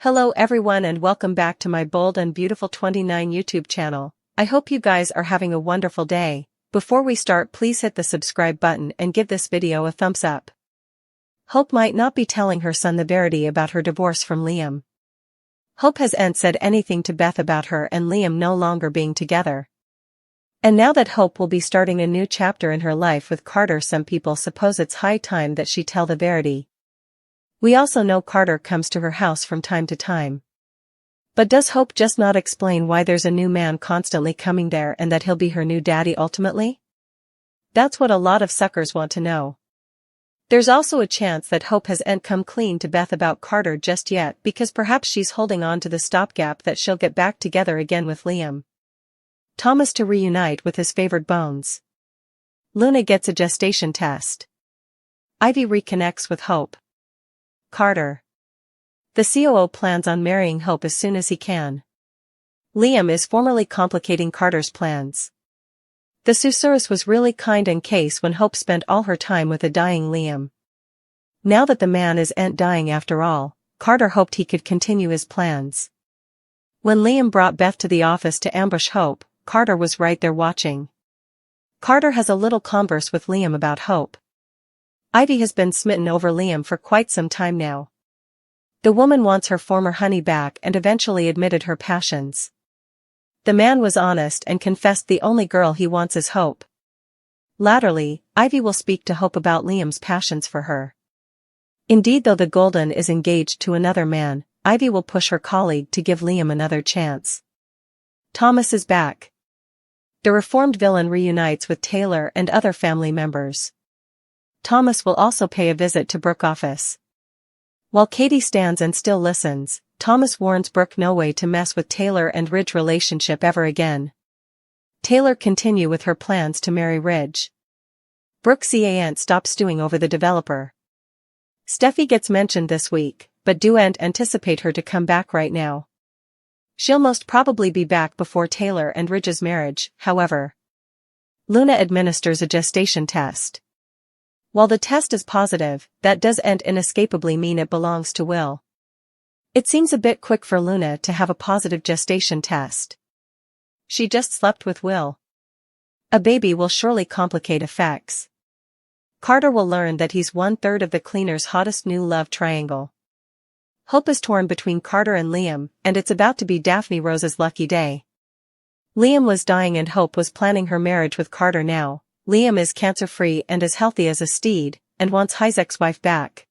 Hello everyone and welcome back to my Bold and Beautiful 29 YouTube channel. I hope you guys are having a wonderful day. Before we start, please hit the subscribe button and give this video a thumbs up. Hope might not be telling her son the verity about her divorce from Liam. Hope hasn't said anything to Beth about her and Liam no longer being together. And now that Hope will be starting a new chapter in her life with Carter, some people suppose it's high time that she tell the verity. We also know Carter comes to her house from time to time. But does Hope just not explain why there's a new man constantly coming there and that he'll be her new daddy ultimately? That's what a lot of suckers want to know. There's also a chance that Hope hasn't come clean to Beth about Carter just yet because perhaps she's holding on to the stopgap that she'll get back together again with Liam. Thomas to reunite with his favored bones. Luna gets a gestation test. Ivy reconnects with Hope. Carter. The COO plans on marrying Hope as soon as he can. Liam is formally complicating Carter's plans. The susurrus was really kind in case when Hope spent all her time with a dying Liam. Now that the man isn't dying after all, Carter hoped he could continue his plans. When Liam brought Beth to the office to ambush Hope, Carter was right there watching. Carter has a little converse with Liam about Hope. Ivy has been smitten over Liam for quite some time now. The woman wants her former honey back and eventually admitted her passions. The man was honest and confessed the only girl he wants is Hope. Latterly, Ivy will speak to Hope about Liam's passions for her. Indeed, though the Golden is engaged to another man, Ivy will push her colleague to give Liam another chance. Thomas is back. The reformed villain reunites with Taylor and other family members. Thomas will also pay a visit to Brooke office. While Katie stands and still listens, Thomas warns Brooke no way to mess with Taylor and Ridge relationship ever again. Taylor continue with her plans to marry Ridge. Brooke can't stop stewing over the developer. Steffi gets mentioned this week, but don't anticipate her to come back right now. She'll most probably be back before Taylor and Ridge's marriage, however. Luna administers a gestation test. While the test is positive, that doesn't inescapably mean it belongs to Will. It seems a bit quick for Luna to have a positive gestation test. She just slept with Will. A baby will surely complicate effects. Carter will learn that he's 1/3 of the cleaner's hottest new love triangle. Hope is torn between Carter and Liam, and it's about to be Daphne Rose's lucky day. Liam was dying and Hope was planning her marriage with Carter now. Liam is cancer-free and as healthy as a steed, and wants Isaac's wife back.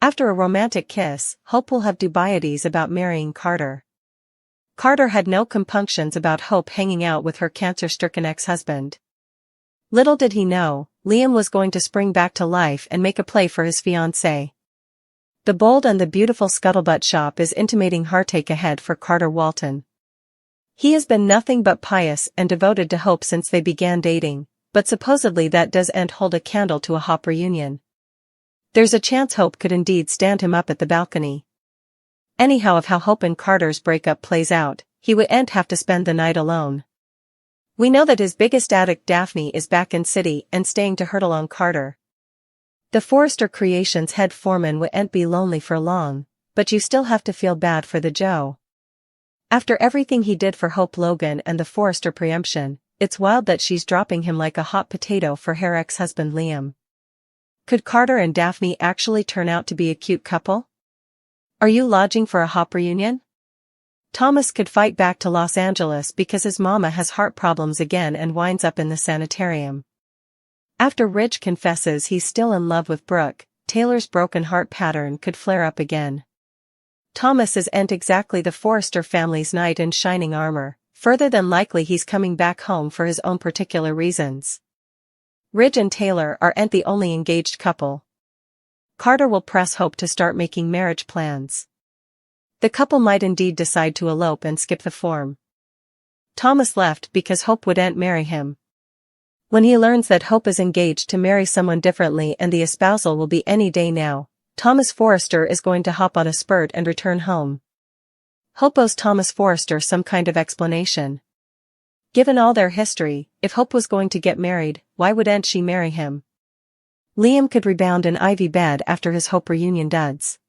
After a romantic kiss, Hope will have dubieties about marrying Carter. Carter had no compunctions about Hope hanging out with her cancer-stricken ex-husband. Little did he know, Liam was going to spring back to life and make a play for his fiancée. The Bold and the Beautiful Scuttlebutt shop is intimating heartache ahead for Carter Walton. He has been nothing but pious and devoted to Hope since they began dating. But supposedly that doesn't hold a candle to a Hope reunion. There's a chance Hope could indeed stand him up at the balcony. Anyhow, if how Hope and Carter's breakup plays out, he wouldn't have to spend the night alone. We know that his biggest addict Daphne is back in city and staying to hurdle on Carter. The Forrester Creations head foreman wouldn't be lonely for long, but you still have to feel bad for the Joe. After everything he did for Hope Logan and the Forrester preemption, it's wild that she's dropping him like a hot potato for her ex-husband Liam. Could Carter and Daphne actually turn out to be a cute couple? Are you lodging for a Hope reunion? Thomas could fight back to Los Angeles because his mama has heart problems again and winds up in the sanitarium. After Ridge confesses he's still in love with Brooke, Taylor's broken heart pattern could flare up again. Thomas isn't exactly the Forrester family's knight in shining armor. Further than likely he's coming back home for his own particular reasons. Ridge and Taylor aren't the only engaged couple. Carter will press Hope to start making marriage plans. The couple might indeed decide to elope and skip the form. Thomas left because Hope wouldn't marry him. When he learns that Hope is engaged to marry someone differently and the espousal will be any day now, Thomas Forrester is going to hop on a spurt and return home. Hope owes Thomas Forrester some kind of explanation. Given all their history, if Hope was going to get married, why wouldn't she marry him? Liam could rebound in Ivy bed after his Hope reunion duds.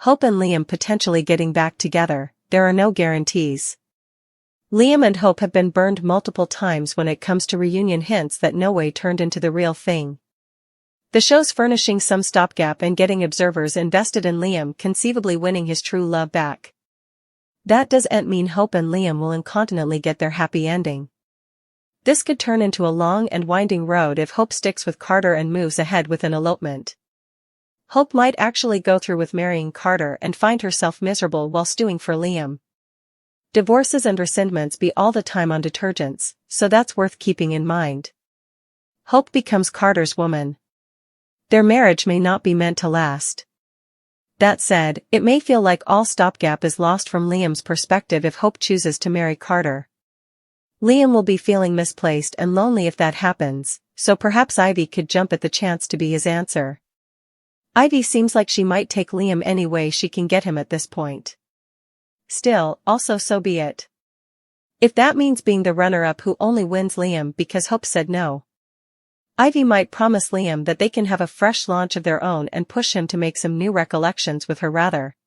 Hope and Liam potentially getting back together, there are no guarantees. Liam and Hope have been burned multiple times when it comes to reunion hints that no way turned into the real thing. The show's furnishing some stopgap and getting observers invested in Liam conceivably winning his true love back. That doesn't mean Hope and Liam will incontinently get their happy ending. This could turn into a long and winding road if Hope sticks with Carter and moves ahead with an elopement. Hope might actually go through with marrying Carter and find herself miserable while stewing for Liam. Divorces and rescindments be all the time on detergents, so that's worth keeping in mind. Hope becomes Carter's woman. Their marriage may not be meant to last. That said, it may feel like all stopgap is lost from Liam's perspective if Hope chooses to marry Carter. Liam will be feeling misplaced and lonely if that happens, so perhaps Ivy could jump at the chance to be his answer. Ivy seems like she might take Liam any way she can get him at this point. Still, also so be it. If that means being the runner-up who only wins Liam because Hope said no. Ivy might promise Liam that they can have a fresh launch of their own and push him to make some new recollections with her rather.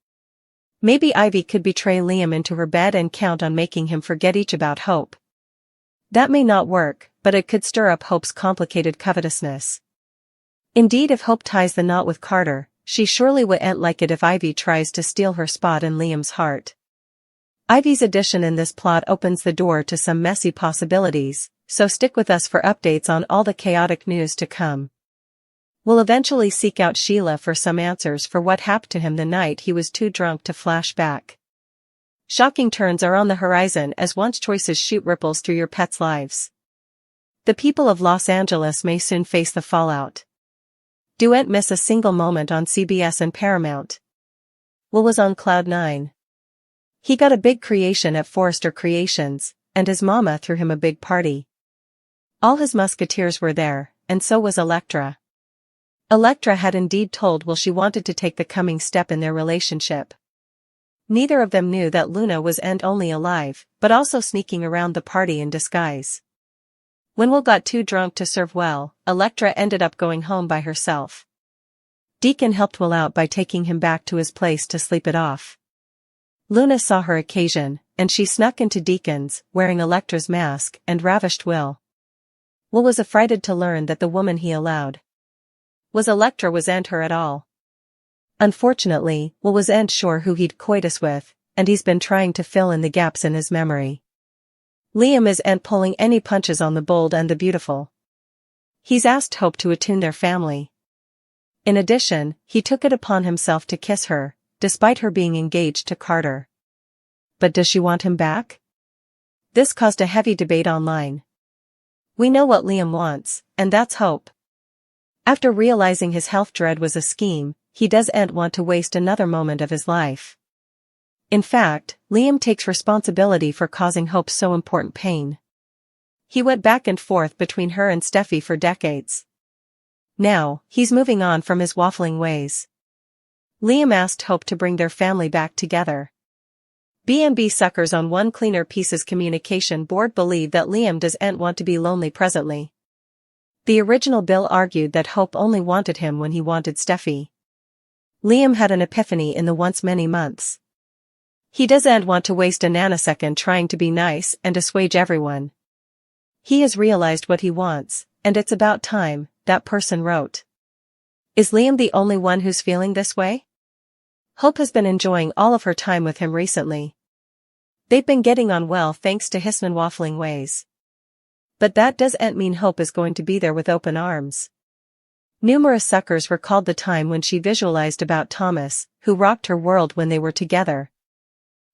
Maybe Ivy could betray Liam into her bed and count on making him forget each about Hope. That may not work, but it could stir up Hope's complicated covetousness. Indeed, if Hope ties the knot with Carter, she surely wouldn't like it if Ivy tries to steal her spot in Liam's heart. Ivy's addition in this plot opens the door to some messy possibilities, so stick with us for updates on all the chaotic news to come. We'll eventually seek out Sheila for some answers for what happened to him the night he was too drunk to flash back. Shocking turns are on the horizon as once choices shoot ripples through your pets' lives. The people of Los Angeles may soon face the fallout. Don't miss a single moment on CBS and Paramount. Will was on Cloud 9. He got a big creation at Forrester Creations, and his mama threw him a big party. All his musketeers were there, and so was Elektra. Elektra had indeed told Will she wanted to take the coming step in their relationship. Neither of them knew that Luna was only alive, but also sneaking around the party in disguise. When Will got too drunk to serve well, Elektra ended up going home by herself. Deacon helped Will out by taking him back to his place to sleep it off. Luna saw her occasion, and she snuck into Deacon's, wearing Elektra's mask, and ravished Will. Will was affrighted to learn that the woman he allowed was Elektra wasn't her at all. Unfortunately, Will wasn't sure who he'd coitus with, and he's been trying to fill in the gaps in his memory. Liam isn't pulling any punches on the Bold and the Beautiful. He's asked Hope to attune their family. In addition, he took it upon himself to kiss her, despite her being engaged to Carter. But does she want him back? This caused a heavy debate online. We know what Liam wants, and that's Hope. After realizing his health dread was a scheme, he doesn't want to waste another moment of his life. In fact, Liam takes responsibility for causing Hope so important pain. He went back and forth between her and Steffi for decades. Now, he's moving on from his waffling ways. Liam asked Hope to bring their family back together. B&B suckers on One Cleaner Pieces communication board believe that Liam doesn't want to be lonely presently. The original Bill argued that Hope only wanted him when he wanted Steffi. Liam had an epiphany in the once many months. He doesn't want to waste a nanosecond trying to be nice and assuage everyone. He has realized what he wants, and it's about time, that person wrote. Is Liam the only one who's feeling this way? Hope has been enjoying all of her time with him recently. They've been getting on well thanks to his waffling ways. But that doesn't mean Hope is going to be there with open arms. Numerous suckers recalled the time when she visualized about Thomas, who rocked her world when they were together.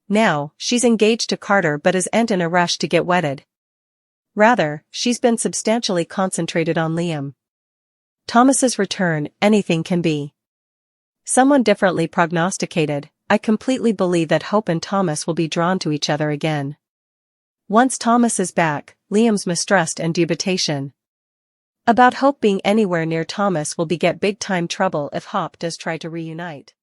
Now, she's engaged to Carter but isn't in a rush to get wedded. Rather, she's been substantially concentrated on Liam. Thomas's return, anything can be. Someone differently prognosticated, I completely believe that Hope and Thomas will be drawn to each other again. Once Thomas is back, Liam's mistrust and dubitation about Hope being anywhere near Thomas will beget big-time trouble if Hope does try to reunite.